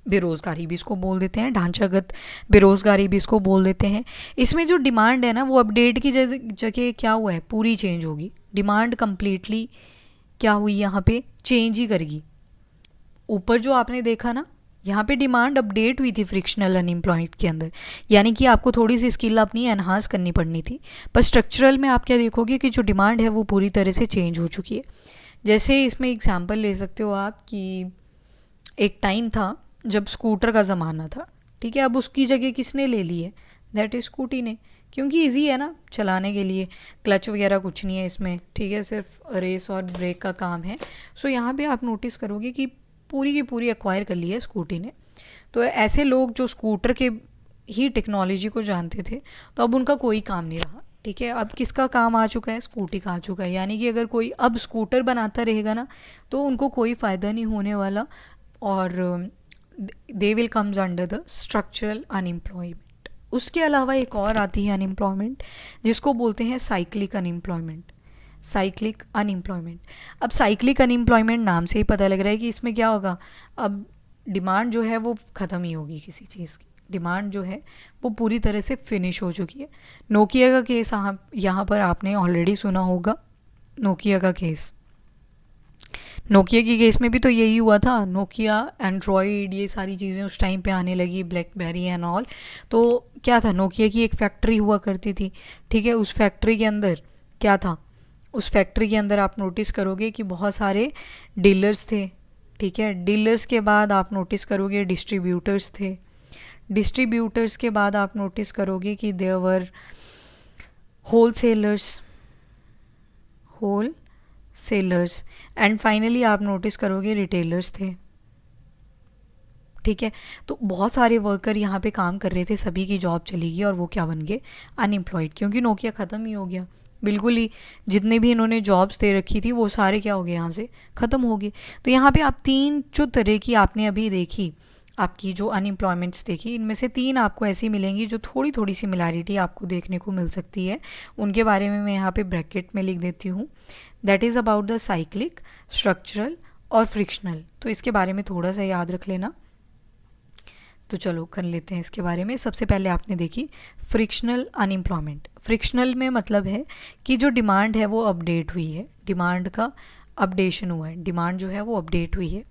बेरोज़गारी भी इसको बोल देते हैं, ढांचागत बेरोज़गारी भी इसको बोल देते हैं। इसमें जो डिमांड है ना वो अपडेट की जगह क्या हुआ है, पूरी चेंज होगी, डिमांड कम्प्लीटली क्या हुई, यहाँ पे चेंज ही करेगी। ऊपर जो आपने देखा ना, यहाँ पे डिमांड अपडेट हुई थी फ्रिक्शनल अनएम्प्लॉयड के अंदर, यानी कि आपको थोड़ी सी स्किल अपनी एनहांस करनी पड़नी थी, पर स्ट्रक्चरल में आप क्या देखोगे कि जो डिमांड है वो पूरी तरह से चेंज हो चुकी है। जैसे इसमें एग्जांपल ले सकते हो आप कि एक टाइम था जब स्कूटर का ज़माना था, ठीक है, अब उसकी जगह किसने ले ली है, दैट इज़ स्कूटी ने, क्योंकि इजी है ना चलाने के लिए, क्लच वगैरह कुछ नहीं है इसमें, ठीक है, सिर्फ रेस और ब्रेक का काम है। सो यहाँ पे आप नोटिस करोगे कि पूरी की पूरी एक्वायर कर ली है स्कूटी ने। तो ऐसे लोग जो स्कूटर के ही टेक्नोलॉजी को जानते थे तो अब उनका कोई काम नहीं रहा, ठीक है, अब किसका काम आ चुका है, स्कूटी का आ चुका है। यानी कि अगर कोई अब स्कूटर बनाता रहेगा ना तो उनको कोई फ़ायदा नहीं होने वाला और they will comes under the structural unemployment. उसके अलावा एक और आती है अनएम्प्लॉयमेंट जिसको बोलते हैं साइक्लिक अनएम्प्लॉयमेंट। साइक्लिक अनएम्प्लॉयमेंट, अब साइक्लिक अनएम्प्लॉयमेंट नाम से ही पता लग रहा है कि इसमें क्या होगा, अब डिमांड जो है वो ख़त्म ही होगी, किसी चीज़ की डिमांड जो है वो पूरी तरह से फिनिश हो चुकी है। नोकिया का केस यहाँ पर आपने ऑलरेडी सुना होगा, नोकिया का केस, नोकिया की केस में भी तो यही हुआ था। नोकिया, एंड्रॉयड, ये सारी चीज़ें उस टाइम पे आने लगी, ब्लैकबेरी एंड ऑल, तो क्या था, नोकिया की एक फैक्ट्री हुआ करती थी, ठीक है, उस फैक्ट्री के अंदर क्या था, उस फैक्ट्री के अंदर आप नोटिस करोगे कि बहुत सारे डीलर्स थे, ठीक है। डीलर्स के बाद आप नोटिस करोगे डिस्ट्रीब्यूटर्स थे। डिस्ट्रीब्यूटर्स के बाद आप नोटिस करोगे कि there were wholesalers, and finally आप नोटिस करोगे रिटेलर्स थे। ठीक है, तो बहुत सारे वर्कर यहाँ पे काम कर रहे थे, सभी की जॉब चली गई और वो क्या बन गए, अनएम्प्लॉयड, क्योंकि नोकिया ख़त्म ही हो गया बिल्कुल ही। जितने भी इन्होंने जॉब्स दे रखी थी वो सारे क्या हो गए, यहाँ से ख़त्म हो गए। तो यहाँ पे आप तीन जो तरह की आपने अभी देखी, आपकी जो अनएम्प्लॉयमेंट्स देखी, इनमें से तीन आपको ऐसी मिलेंगी जो थोड़ी थोड़ी सिमिलैरिटी आपको देखने को मिल सकती है। उनके बारे में मैं यहाँ पे ब्रैकेट में लिख देती हूँ। That is about the cyclic, structural और फ्रिक्शनल। तो इसके बारे में थोड़ा सा याद रख लेना। तो चलो कर लेते हैं इसके बारे में। सबसे पहले आपने देखी फ्रिक्शनल अनएम्प्लॉयमेंट। फ्रिक्शनल में मतलब है कि जो डिमांड है वो अपडेट हुई है, डिमांड का अपडेशन हुआ है, डिमांड जो है वो अपडेट हुई है।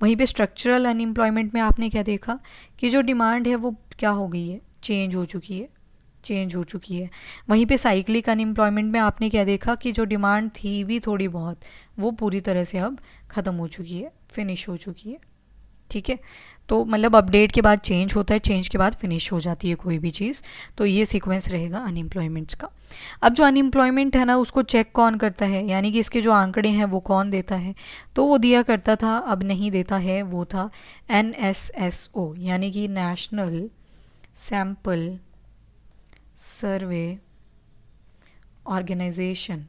वहीं पे स्ट्रक्चरल अनएम्प्लॉयमेंट में आपने क्या देखा कि जो डिमांड है वो क्या हो गई है, चेंज हो चुकी है। वहीं पे साइक्लिक अनएम्प्लॉयमेंट में आपने क्या देखा कि जो डिमांड थी भी थोड़ी बहुत, वो पूरी तरह से अब ख़त्म हो चुकी है, फिनिश हो चुकी है। ठीक है, तो मतलब अपडेट के बाद चेंज होता है, चेंज के बाद फिनिश हो जाती है कोई भी चीज़। तो ये सीक्वेंस रहेगा अनएम्प्लॉयमेंट्स का। अब जो अनएम्प्लॉयमेंट है ना, उसको चेक कौन करता है, यानी कि इसके जो आंकड़े हैं वो कौन देता है, तो वो दिया करता था, अब नहीं देता है, वो था NSSO, यानी कि नेशनल सैम्पल सर्वे ऑर्गेनाइजेशन।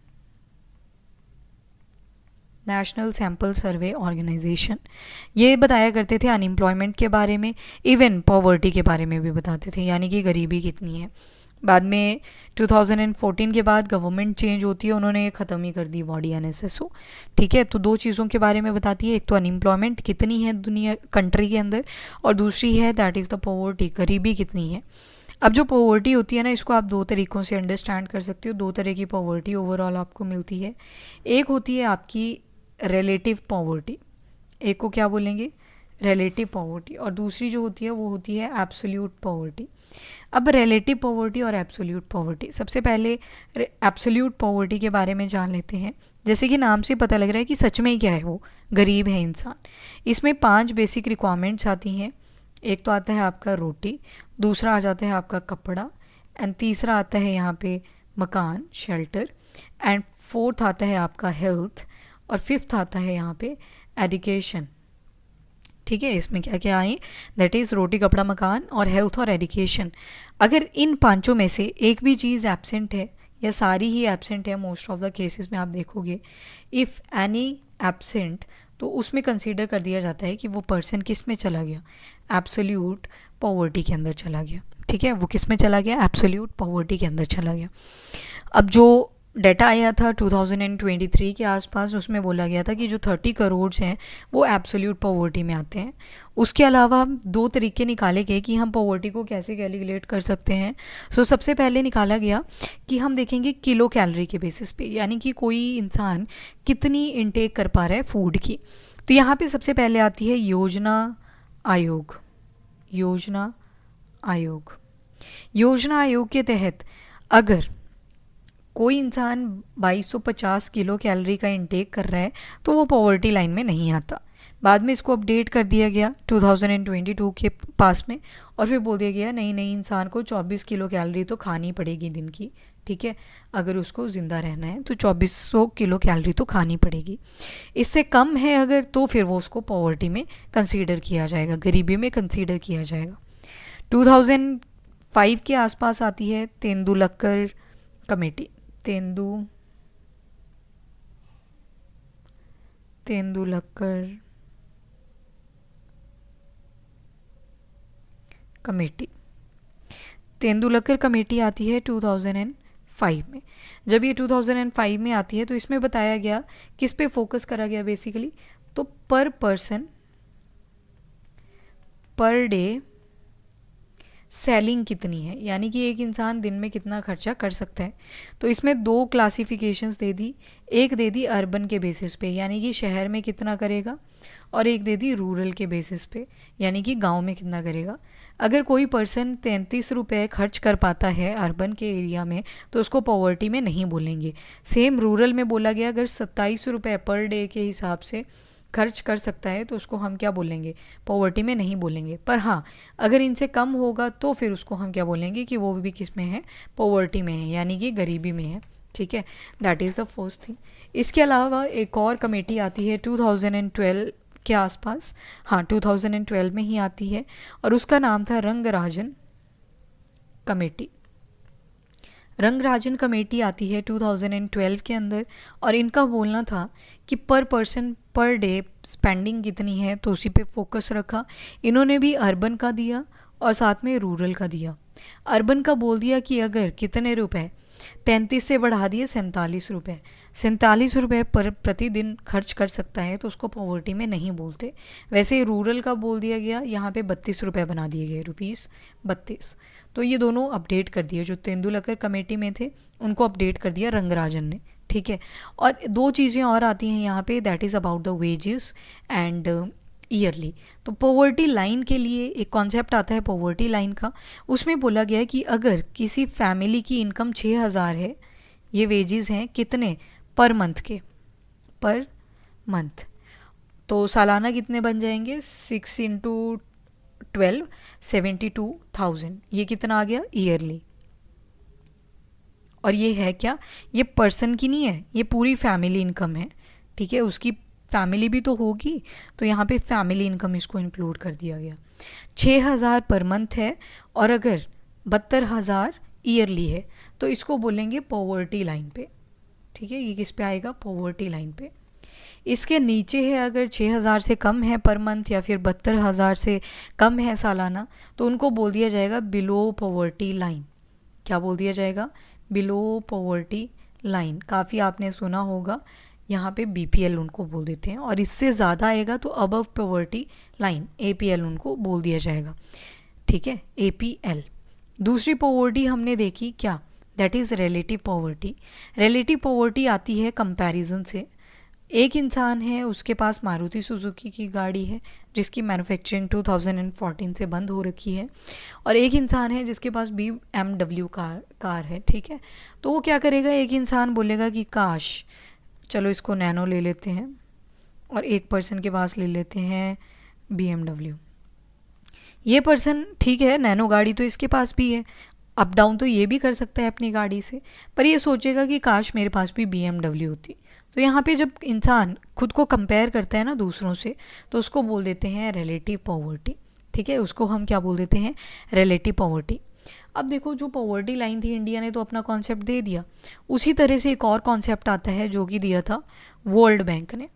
नेशनल सैम्पल सर्वे ऑर्गेनाइजेशन ये बताया करते थे अनएम्प्लॉयमेंट के बारे में, इवन पॉवर्टी के बारे में भी बताते थे, यानी कि गरीबी कितनी है। बाद में 2014 के बाद गवर्नमेंट चेंज होती है, उन्होंने ये ख़त्म ही कर दी बॉडी NSSO। ठीक है, तो दो चीज़ों के बारे में बताती है, एक तो अनएम्प्लॉयमेंट कितनी है दुनिया कंट्री के अंदर, और दूसरी है दैट इज़ द पॉवर्टी, गरीबी कितनी है। अब जो पॉवर्टी होती है ना, इसको आप दो तरीक़ों से अंडरस्टैंड कर सकते हो। दो तरह की पॉवर्टी ओवरऑल आपको मिलती है। एक होती है आपकी रिलेटिव पॉवर्टी, एक को क्या बोलेंगे, रिलेटिव पॉवर्टी, और दूसरी जो होती है वो होती है एब्सोल्यूट पॉवर्टी। अब रिलेटिव पॉवर्टी और एब्सोल्यूट पॉवर्टी, सबसे पहले एब्सोल्यूट पॉवर्टी के बारे में जान लेते हैं। जैसे कि नाम से पता लग रहा है कि सच में क्या है, वो गरीब है इंसान। इसमें 5 बेसिक रिक्वायरमेंट्स आती हैं। एक तो आता है आपका रोटी, दूसरा आ जाता है आपका कपड़ा, एंड तीसरा आता है यहाँ पे मकान, शेल्टर, एंड फोर्थ आता है आपका हेल्थ, और फिफ्थ आता है यहाँ पे एजुकेशन। ठीक है, इसमें क्या क्या आए, दैट इज़ रोटी, कपड़ा, मकान और हेल्थ और एजुकेशन। अगर इन पांचों में से एक भी चीज़ एब्सेंट है या सारी ही एब्सेंट है, मोस्ट ऑफ द केसेस में आप देखोगे, इफ़ एनी एब्सेंट, तो उसमें कंसीडर कर दिया जाता है कि वो पर्सन किस में चला गया, एब्सोल्यूट पॉवर्टी के अंदर चला गया। ठीक है, वो किस में चला गया, एब्सोल्यूट पॉवर्टी के अंदर चला गया। अब जो डाटा आया था 2023 के आसपास, उसमें बोला गया था कि जो 30 करोड़ हैं वो एब्सोल्यूट पॉवर्टी में आते हैं। उसके अलावा 2 तरीके निकाले गए कि हम पॉवर्टी को कैसे कैलकुलेट कर सकते हैं। सबसे पहले निकाला गया कि हम देखेंगे किलो कैलोरी के बेसिस पे, यानी कि कोई इंसान कितनी इनटेक कर पा रहा है फूड की। तो यहाँ पे सबसे पहले आती है योजना आयोग। योजना आयोग के तहत अगर कोई इंसान 2250 किलो कैलोरी का इंटेक कर रहा है तो वो पॉवर्टी लाइन में नहीं आता। बाद में इसको अपडेट कर दिया गया 2022 के पास में, और फिर बोल दिया गया नहीं इंसान को 24 किलो कैलोरी तो खानी पड़ेगी दिन की। ठीक है, अगर उसको ज़िंदा रहना है तो 2400 किलो कैलोरी तो खानी पड़ेगी। इससे कम है अगर, तो फिर वो उसको पॉवर्टी में कंसीडर किया जाएगा, गरीबी में कंसीडर किया जाएगा। 2005 के आसपास आती है तेंदुलकर कमेटी। तेंदुलकर कमेटी आती है 2005 में। जब ये 2005 में आती है तो इसमें बताया गया, किस पे फोकस करा गया बेसिकली, तो पर पर्सन पर डे सेलिंग कितनी है, यानी कि एक इंसान दिन में कितना खर्चा कर सकता है। तो इसमें 2 क्लासिफिकेशंस दे दी। एक दे दी अर्बन के बेसिस पे, यानी कि शहर में कितना करेगा, और एक दे दी रूरल के बेसिस पे, यानी कि गांव में कितना करेगा। अगर कोई पर्सन 33 रुपये खर्च कर पाता है अर्बन के एरिया में तो उसको पॉवर्टी में नहीं बोलेंगे। सेम रूरल में बोला गया अगर 27 रुपये पर डे के हिसाब से खर्च कर सकता है तो उसको हम क्या बोलेंगे, पॉवर्टी में नहीं बोलेंगे। पर हाँ, अगर इनसे कम होगा तो फिर उसको हम क्या बोलेंगे कि वो भी किस में है, पॉवर्टी में है, यानी कि गरीबी में है। ठीक है, that is the first thing. इसके अलावा एक और कमेटी आती है 2012 के आसपास, हाँ 2012 में ही आती है, और उसका नाम था रंगराजन कमेटी। रंगराजन कमेटी आती है 2012 के अंदर, और इनका बोलना था कि पर पर्सन पर डे स्पेंडिंग कितनी है, तो उसी पे फोकस रखा। इन्होंने भी अर्बन का दिया और साथ में रूरल का दिया। अर्बन का बोल दिया कि अगर कितने रुपए, 33 से बढ़ा दिए 47 रुपये पर प्रतिदिन खर्च कर सकता है तो उसको पॉवर्टी में नहीं बोलते। वैसे रूरल का बोल दिया गया, यहाँ पे 32 रुपये बना दिए गए, ₹32। तो ये दोनों अपडेट कर दिए, जो तेंदुलकर कमेटी में थे उनको अपडेट कर दिया रंगराजन ने। ठीक है, और दो चीज़ें और आती हैं यहाँ पे, that is about the wages and yearly. तो पॉवर्टी लाइन के लिए एक कॉन्सेप्ट आता है पॉवर्टी लाइन का, उसमें बोला गया है कि अगर किसी फैमिली की इनकम 6,000 है, ये वेजेस हैं कितने, पर मंथ के, पर मंथ, तो सालाना कितने बन जाएंगे, 6 इंटू 12 72,000। ये कितना आ गया, ईयरली। और ये है क्या, ये पर्सन की नहीं है, ये पूरी फैमिली इनकम है। ठीक है, उसकी फैमिली भी तो होगी, तो यहाँ पे फैमिली इनकम इसको इंक्लूड कर दिया गया। 6,000 पर मंथ है, और अगर 72,000 ईयरली है तो इसको बोलेंगे पॉवर्टी लाइन पे। ठीक है, ये किस पे आएगा, पॉवर्टी लाइन पे। इसके नीचे है, अगर 6,000 से कम है पर मंथ, या फिर 72,000 से कम है सालाना, तो उनको बोल दिया जाएगा बिलो पॉवर्टी लाइन। क्या बोल दिया जाएगा, बिलो पॉवर्टी लाइन। काफ़ी आपने सुना होगा, यहाँ पे बीपीएल उनको बोल देते हैं, और इससे ज़्यादा आएगा तो अबव पॉवर्टी लाइन, एपीएल उनको बोल दिया जाएगा। ठीक है, एपीएल। दूसरी पॉवर्टी हमने देखी क्या, that is relative poverty. Relative poverty आती है कंपैरिजन से। एक इंसान है, उसके पास मारुति सुजुकी की गाड़ी है जिसकी मैन्युफैक्चरिंग 2014 से बंद हो रखी है, और एक इंसान है जिसके पास BMW कार है। ठीक है, तो वो क्या करेगा, एक इंसान बोलेगा कि काश, चलो इसको नैनो ले लेते हैं, और एक पर्सन के पास ले लेते हैं BMW। ये पर्सन, ठीक है, नैनो गाड़ी तो इसके पास भी है, अप डाउन तो ये भी कर सकता है अपनी गाड़ी से, पर ये सोचेगा कि काश मेरे पास भी BMW होती। तो यहाँ पे जब इंसान खुद को कंपेयर करता है ना दूसरों से, तो उसको बोल देते हैं रिलेटिव पॉवर्टी। ठीक है, उसको हम क्या बोल देते हैं, रिलेटिव पॉवर्टी। अब देखो, जो पॉवर्टी लाइन थी, इंडिया ने तो अपना कॉन्सेप्ट दे दिया, उसी तरह से एक और कॉन्सेप्ट आता है जो कि दिया था वर्ल्ड बैंक ने।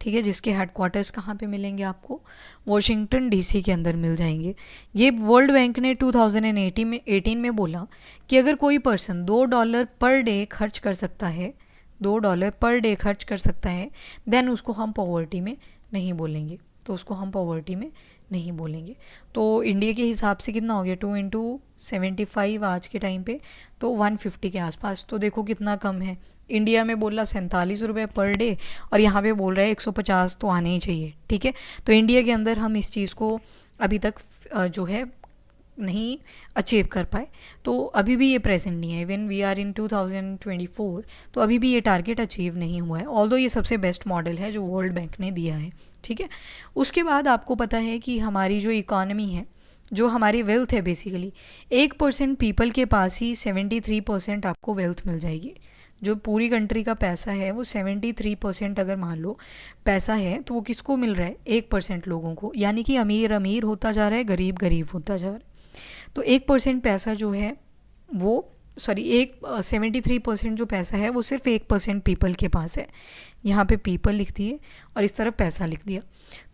ठीक है, जिसके हेडक्वार्टर्स कहाँ पे मिलेंगे आपको, वॉशिंगटन डीसी के अंदर मिल जाएंगे। ये वर्ल्ड बैंक ने 2018 में बोला कि अगर कोई पर्सन $2 पर डे खर्च कर सकता है, $2 पर डे खर्च कर सकता है, देन उसको हम पॉवर्टी में नहीं बोलेंगे, तो उसको हम पॉवर्टी में नहीं बोलेंगे। तो इंडिया के हिसाब से कितना हो गया, 2 इंटू 75 आज के टाइम पे, तो 150 के आसपास। तो देखो कितना कम है, इंडिया में बोला 47 रुपये पर डे, और यहाँ पे बोल रहा है 150 तो आने ही चाहिए। ठीक है, तो इंडिया के अंदर हम इस चीज़ को अभी तक जो है नहीं अचीव कर पाए, तो अभी भी ये प्रेजेंट नहीं है। इवन वी आर इन 2024, तो अभी भी ये टारगेट अचीव नहीं हुआ है, ऑल्दो ये सबसे बेस्ट मॉडल है जो वर्ल्ड बैंक ने दिया है। ठीक है, उसके बाद आपको पता है कि हमारी जो इकॉनमी है, जो हमारी वेल्थ है, बेसिकली 1% पीपल के पास ही 73% आपको वेल्थ मिल जाएगी। जो पूरी कंट्री का पैसा है वो 73% अगर मान लो पैसा है, तो वो किसको मिल रहा है, 1% लोगों को, यानी कि अमीर अमीर होता जा रहा है, गरीब गरीब होता जा रहा है। तो 1% पैसा जो है वो, सॉरी, 73% जो पैसा है वो सिर्फ 1% पीपल के पास है। यहाँ पे पीपल लिख दिए और इस तरफ पैसा लिख दिया,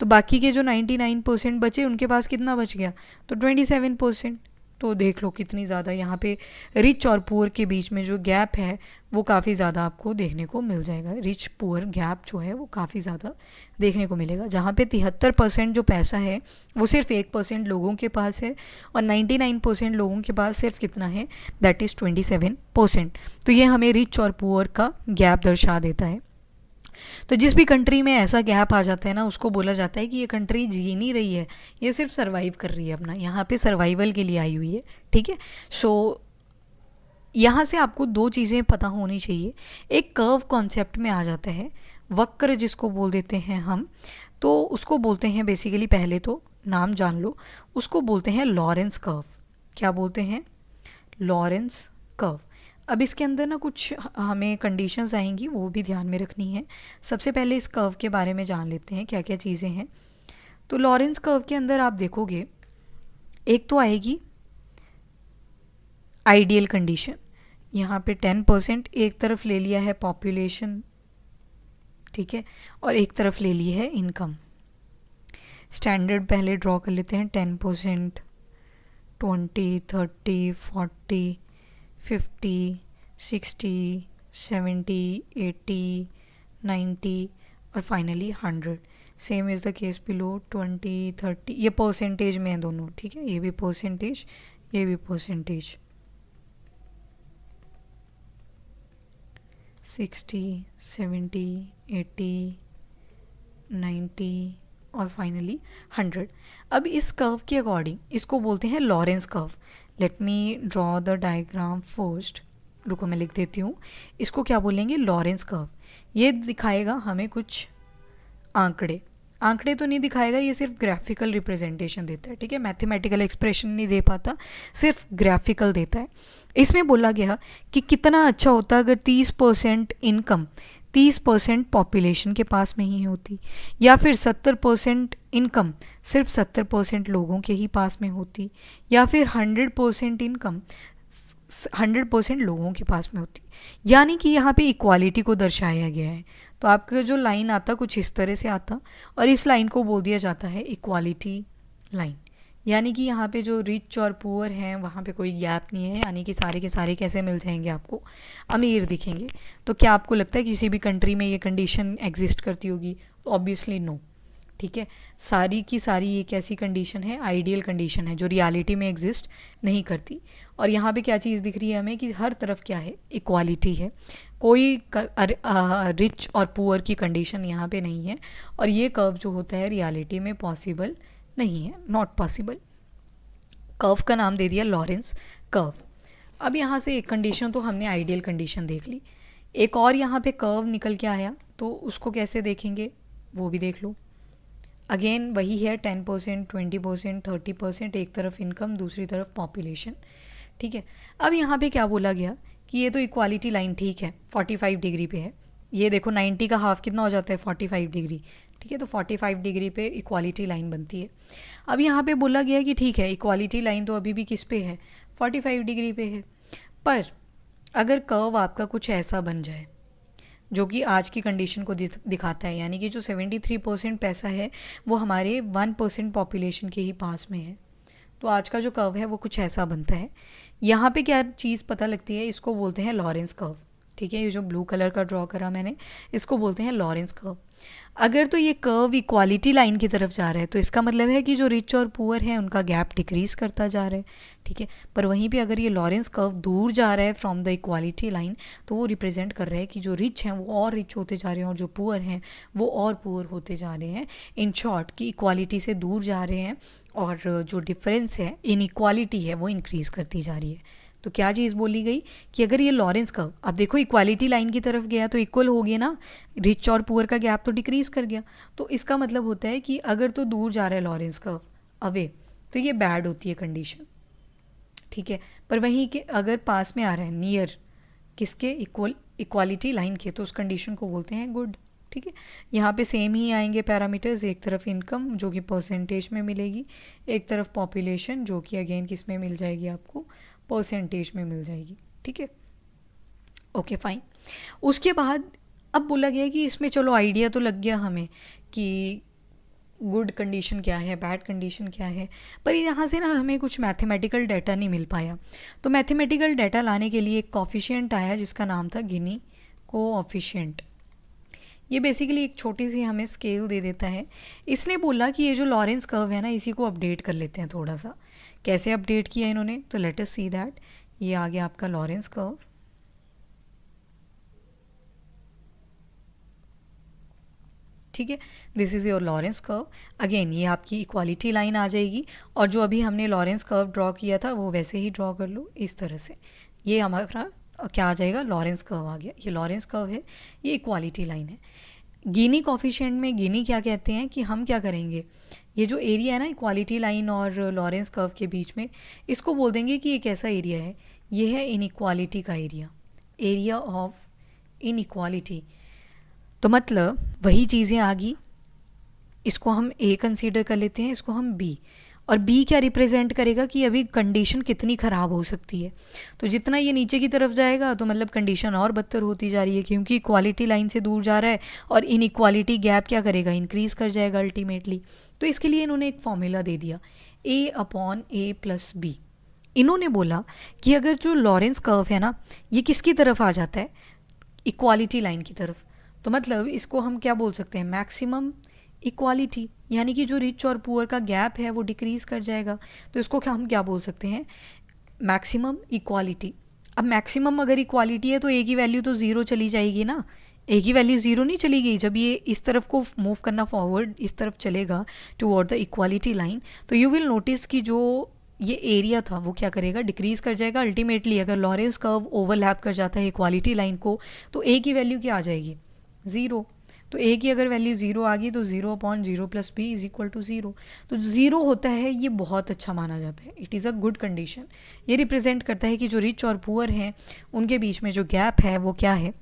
तो बाकी के जो 99% बचे उनके पास कितना बच गया, तो 27%। तो देख लो कितनी ज़्यादा यहाँ पे रिच और पुअर के बीच में जो गैप है वो काफ़ी ज़्यादा आपको देखने को मिल जाएगा। रिच पुअर गैप जो है वो काफ़ी ज़्यादा देखने को मिलेगा, जहाँ पे 73% जो पैसा है वो सिर्फ 1% लोगों के पास है, और 99% लोगों के पास सिर्फ कितना है, दैट इज़ 27%। तो ये हमें रिच और पुअर का गैप दर्शा देता है। तो जिस भी कंट्री में ऐसा गैप आ जाता है ना, उसको बोला जाता है कि ये कंट्री जी नहीं रही है, ये सिर्फ सर्वाइव कर रही है अपना, यहाँ पे सर्वाइवल के लिए आई हुई है। ठीक है, सो यहाँ से आपको दो चीज़ें पता होनी चाहिए। एक कर्व कॉन्सेप्ट में आ जाता है, वक्र जिसको बोल देते हैं हम, तो उसको बोलते हैं बेसिकली, पहले तो नाम जान लो, उसको बोलते हैं लॉरेंस कर्व। क्या बोलते हैं? Lawrence curve. अब इसके अंदर ना कुछ हमें कंडीशंस आएंगी, वो भी ध्यान में रखनी है। सबसे पहले इस कर्व के बारे में जान लेते हैं क्या क्या चीज़ें हैं। तो लॉरेंस कर्व के अंदर आप देखोगे, एक तो आएगी आइडियल कंडीशन। यहाँ पे 10% एक तरफ ले लिया है पॉपुलेशन, ठीक है, और एक तरफ ले ली है इनकम। स्टैंडर्ड पहले ड्रॉ कर लेते हैं। 10%, 20, 30, 40, 50, 60, 70, 80, 90 और finally 100। Same is the case below. 20, 30, ये परसेंटेज में है दोनों, ठीक है, ये भी परसेंटेज, ये भी परसेंटेज। 60, 70, 80, 90 और फाइनली 100। अब इस कर्व के अकॉर्डिंग इसको बोलते हैं Lawrence curve. Let me draw the diagram first. रुको मैं लिख देती हूँ। इसको क्या बोलेंगे? Lawrence curve. ये दिखाएगा हमें कुछ आंकड़े। आंकड़े तो नहीं दिखाएगा, ये सिर्फ ग्राफिकल रिप्रेजेंटेशन देता है, ठीक है, मैथमेटिकल एक्सप्रेशन नहीं दे पाता, सिर्फ ग्राफिकल देता है। इसमें बोला गया कि कितना अच्छा होता अगर 30% इनकम 30% पॉपुलेशन के पास में ही होती, या फिर 70% इनकम सिर्फ 70% लोगों के ही पास में होती, या फिर 100% इनकम 100% लोगों के पास में होती। यानी कि यहाँ पे इक्वालिटी को दर्शाया गया है। तो आपका जो लाइन आता कुछ इस तरह से आता, और इस लाइन को बोल दिया जाता है इक्वालिटी लाइन। यानी कि यहाँ पे जो रिच और पुअर हैं वहाँ पे कोई गैप नहीं है, यानी कि सारे के सारे कैसे मिल जाएंगे आपको? अमीर दिखेंगे। तो क्या आपको लगता है किसी भी कंट्री में ये कंडीशन एग्जिस्ट करती होगी? ऑब्वियसली नो, ठीक है। सारी की सारी एक ऐसी कंडीशन है, आइडियल कंडीशन है, जो रियलिटी में एग्जिस्ट नहीं करती। और यहाँ पे क्या चीज़ दिख रही है हमें कि हर तरफ क्या है? इक्वालिटी है। कोई रिच और पुअर की कंडीशन यहाँ पे नहीं है, और ये कर्व जो होता है रियलिटी में पॉसिबल नहीं है, नॉट पॉसिबल। कर्व का नाम दे दिया लॉरेंस कर्व। अब यहाँ से एक कंडीशन तो हमने आइडियल कंडीशन देख ली, एक और यहाँ पे कर्व निकल के आया, तो उसको कैसे देखेंगे वो भी देख लो। अगेन वही है, 10%, 20%, 30%, एक तरफ इनकम दूसरी तरफ पॉपुलेशन, ठीक है। अब यहाँ पे क्या बोला गया कि ये तो इक्वालिटी लाइन ठीक है 45 डिग्री पे है। ये देखो 90 का हाफ कितना हो जाता है? 45 डिग्री, ठीक है। तो 45 डिग्री पे इक्वालिटी लाइन बनती है। अब यहाँ पे बोला गया कि ठीक है इक्वालिटी लाइन तो अभी भी किस पे है? 45 डिग्री पे है। पर अगर कर्व आपका कुछ ऐसा बन जाए जो कि आज की कंडीशन को दिखाता है, यानी कि जो 73% पैसा है वो हमारे 1% पॉपुलेशन के ही पास में है, तो आज का जो कर्व है वो कुछ ऐसा बनता है। यहाँ पे क्या चीज़ पता लगती है? इसको बोलते हैं लॉरेंस कर्व, ठीक है। ये जो ब्लू कलर का ड्रॉ करा मैंने, इसको बोलते हैं लॉरेंस कर्व। अगर तो ये कर्व इक्वालिटी लाइन की तरफ जा रहा है तो इसका मतलब है कि जो रिच और पुअर हैं उनका गैप डिक्रीज करता जा रहा है, ठीक है। पर वहीं पे अगर ये लॉरेंस कर्व दूर जा रहा है फ्रॉम द इक्वालिटी लाइन, तो वो रिप्रेजेंट कर रहा है कि जो रिच हैं वो और रिच होते जा रहे हैं और जो पुअर हैं वो और पुअर होते जा रहे हैं। इन शॉर्ट कि इक्वालिटी से दूर जा रहे हैं, और जो डिफरेंस है, इनइक्वालिटी है, वो इंक्रीज़ करती जा रही है। तो क्या चीज़ बोली गई कि अगर ये लॉरेंस कर्व, अब देखो इक्वालिटी लाइन की तरफ गया तो इक्वल हो गया ना, रिच और पुअर का गैप तो डिक्रीज़ कर गया। तो इसका मतलब होता है कि अगर तो दूर जा रहा है लॉरेंस कर्व अवे, तो ये बैड होती है कंडीशन, ठीक है। पर वहीं के अगर पास में आ रहा है नियर किसके? इक्वालिटी लाइन के, तो उस कंडीशन को बोलते हैं गुड, ठीक है। यहाँ पे सेम ही आएंगे पैरामीटर्स, एक तरफ इनकम जो कि परसेंटेज में मिलेगी, एक तरफ पॉपुलेशन जो कि अगेन किस में मिल जाएगी? आपको परसेंटेज में मिल जाएगी, ठीक है। Okay fine. उसके बाद अब बोला गया कि इसमें चलो आइडिया तो लग गया हमें कि गुड कंडीशन क्या है, बैड कंडीशन क्या है, पर यहाँ से ना हमें कुछ मैथमेटिकल डाटा नहीं मिल पाया। तो मैथमेटिकल डाटा लाने के लिए एक कोफिशिएंट आया जिसका नाम था गिनी कोएफिशिएंट। ये बेसिकली एक छोटी सी हमें स्केल दे देता है। इसने बोला कि ये जो लॉरेंस कर्व है ना, इसी को अपडेट कर लेते हैं थोड़ा सा। कैसे अपडेट किया इन्होंने? तो लेट अस सी दैट। ये आ गया आपका लॉरेंस कर्व, ठीक है। This is your Lawrence curve. Again ये आपकी इक्वालिटी लाइन आ जाएगी, और जो अभी हमने लॉरेंस कर्व ड्रॉ किया था वो वैसे ही ड्रॉ कर लो इस तरह से। ये हमारा क्या आ जाएगा? लॉरेंस कर्व आ गया। ये लॉरेंस कर्व है, ये इक्वालिटी लाइन है। गिनी कॉफिशिएंट में गिनी क्या कहते हैं कि हम क्या करेंगे, ये जो एरिया है ना इक्वालिटी लाइन और लॉरेंस कर्व के बीच में, इसको बोल देंगे कि ये कैसा एरिया है, ये है इनइक्वालिटी का एरिया, एरिया ऑफ इनइक्वालिटी। तो मतलब वही चीज़ें आ गई, इसको हम ए कंसीडर कर लेते हैं, इसको हम बी, और बी क्या रिप्रेजेंट करेगा कि अभी कंडीशन कितनी ख़राब हो सकती है। तो जितना ये नीचे की तरफ जाएगा तो मतलब कंडीशन और बदतर होती जा रही है, क्योंकि इक्वालिटी लाइन से दूर जा रहा है और इनइक्वालिटी गैप क्या करेगा, इंक्रीज़ कर जाएगा अल्टीमेटली। तो इसके लिए इन्होंने एक फॉर्मूला दे दिया, ए अपॉन ए प्लस बी। इन्होंने बोला कि अगर जो लॉरेंस कर्व है ना, ये किसकी तरफ आ जाता है, इक्वालिटी लाइन की तरफ, तो मतलब इसको हम क्या बोल सकते हैं, मैक्सिमम इक्वालिटी, यानी कि जो रिच और पुअर का गैप है वो डिक्रीज़ कर जाएगा। तो इसको क्या हम क्या बोल सकते हैं, मैक्सिमम इक्वालिटी। अब मैक्सिमम अगर इक्वालिटी है तो ए की वैल्यू तो ज़ीरो चली जाएगी ना, ए की वैल्यू ज़ीरो नहीं चली गई। जब ये इस तरफ को मूव करना फॉरवर्ड इस तरफ चलेगा टुवर्ड द इक्वालिटी लाइन, तो यू विल नोटिस कि जो ये एरिया था वो क्या करेगा, डिक्रीज़ कर जाएगा अल्टीमेटली। अगर लॉरेंस कर्व ओवरलैप कर जाता है इक्वालिटी लाइन को, तो ए की वैल्यू क्या आ जाएगी, ज़ीरो। तो ए की अगर वैल्यू ज़ीरो आ गई तो zero upon zero plus B is equal to zero. तो ज़ीरो होता है ये बहुत अच्छा माना जाता है, it is a good condition. ये रिप्रेजेंट करता है कि जो रिच और पुअर हैं उनके बीच में जो गैप है वो क्या है,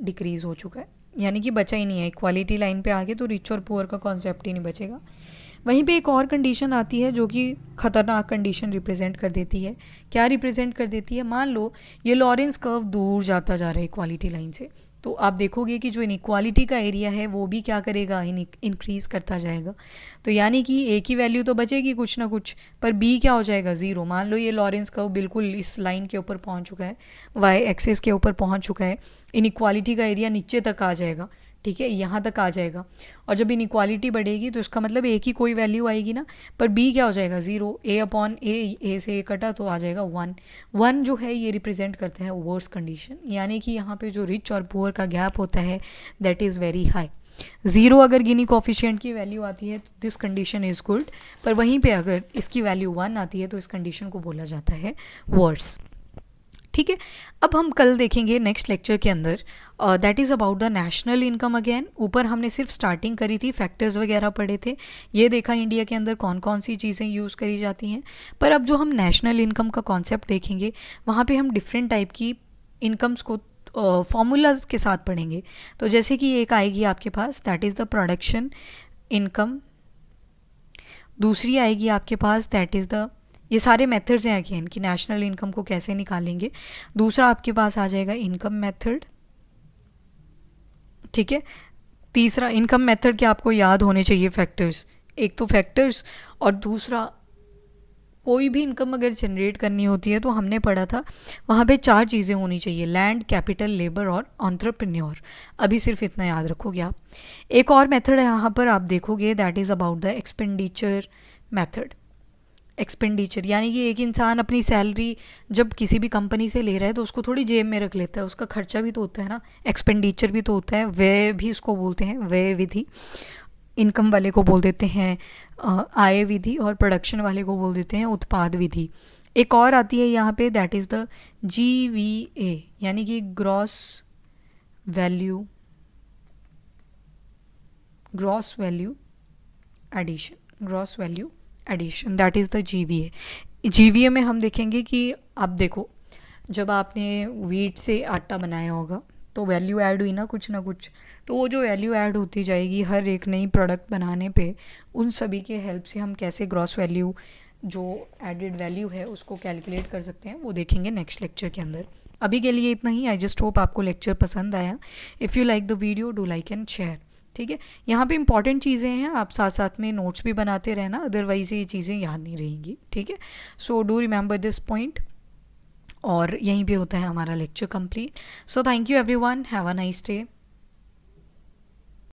डिक्रीज़ हो चुका है, यानी कि बचा ही नहीं है। इक्वालिटी लाइन पे आगे तो रिच और पुअर का कॉन्सेप्ट ही नहीं बचेगा। वहीं पे एक और कंडीशन आती है जो कि ख़तरनाक कंडीशन रिप्रेजेंट कर देती है। क्या रिप्रेजेंट कर देती है, मान लो ये लॉरेंस कर्व दूर जाता जा रहा है इक्वालिटी लाइन से, तो आप देखोगे कि जो इनइक्वालिटी का एरिया है वो भी क्या करेगा, इंक्रीज़ करता जाएगा। तो यानी कि ए की वैल्यू तो बचेगी कुछ ना कुछ, पर बी क्या हो जाएगा, ज़ीरो। मान लो ये लॉरेंस कर्व बिल्कुल इस लाइन के ऊपर पहुंच चुका है, वाई एक्सिस के ऊपर पहुंच चुका है, इनइक्वालिटी का एरिया नीचे तक आ जाएगा, ठीक है, यहाँ तक आ जाएगा। और जब इनइक्वालिटी बढ़ेगी तो इसका मतलब ए की कोई वैल्यू आएगी ना, पर बी क्या हो जाएगा, ज़ीरो। ए अपॉन ए से ए कटा तो आ जाएगा वन। वन जो है ये रिप्रेजेंट करता है वर्स कंडीशन, यानी कि यहाँ पे जो रिच और पुअर का गैप होता है that is very high. Zero अगर गिनी कोफिशिएंट की वैल्यू आती है तो दिस कंडीशन इज़ गुड, पर वहीं पे अगर इसकी वैल्यू वन आती है तो इस कंडीशन को बोला जाता है वर्स। ठीक है, अब हम कल देखेंगे नेक्स्ट लेक्चर के अंदर, that is about the national income again. ऊपर हमने सिर्फ स्टार्टिंग करी थी, फैक्टर्स वगैरह पढ़े थे, ये देखा इंडिया के अंदर कौन कौन सी चीज़ें यूज़ करी जाती हैं। पर अब जो हम नेशनल इनकम का कॉन्सेप्ट देखेंगे वहाँ पे हम डिफरेंट टाइप की इनकम्स को फॉर्मूलाज के साथ पढ़ेंगे। तो जैसे कि एक आएगी आपके पास that is the production income, दूसरी आएगी आपके पास दैट इज़ द, ये सारे मेथड्स हैं अगेन कि नेशनल इनकम को कैसे निकालेंगे। दूसरा आपके पास आ जाएगा इनकम मेथड, ठीक है। तीसरा इनकम मेथड के आपको याद होने चाहिए फैक्टर्स, एक तो फैक्टर्स, और दूसरा कोई भी इनकम अगर जनरेट करनी होती है तो हमने पढ़ा था वहाँ पे चार चीज़ें होनी चाहिए, लैंड, कैपिटल, लेबर और एंटरप्रेन्योर। अभी सिर्फ इतना याद रखोगे आप। एक और मेथड है यहाँ पर आप देखोगे that is about the expenditure method. Expenditure यानी कि एक इंसान अपनी सैलरी जब किसी भी कंपनी से ले रहा है तो उसको थोड़ी जेब में रख लेता है, उसका खर्चा भी तो होता है ना, एक्सपेंडिचर भी तो होता है, व्यय भी इसको बोलते हैं, व्यय विधि। इनकम वाले को बोल देते हैं आय विधि, और प्रोडक्शन वाले को बोल देते हैं उत्पाद विधि। एक और आती है यहाँ पे दैट इज़ द GVA, यानी कि gross value addition, gross value addition, that is the GVA में हम देखेंगे कि आप देखो जब आपने वीट से आटा बनाया होगा तो वैल्यू ऐड हुई ना कुछ, तो वो जो वैल्यू ऐड होती जाएगी हर एक नई प्रोडक्ट बनाने पे, उन सभी के हेल्प से हम कैसे ग्रॉस वैल्यू जो एडेड वैल्यू है उसको कैलकुलेट कर सकते हैं, वो देखेंगे नेक्स्ट लेक्चर के अंदर। अभी के लिए इतना ही। आई जस्ट होप आपको लेक्चर पसंद आया। If you like the video do like and share, ठीक है। यहाँ पे इंपॉर्टेंट चीज़ें हैं, आप साथ साथ में नोट्स भी बनाते रहना, अदरवाइज़ ये चीज़ें याद नहीं रहेंगी, ठीक है। So do remember this point. और यहीं पे होता है हमारा lecture complete. So thank you everyone, have a nice day.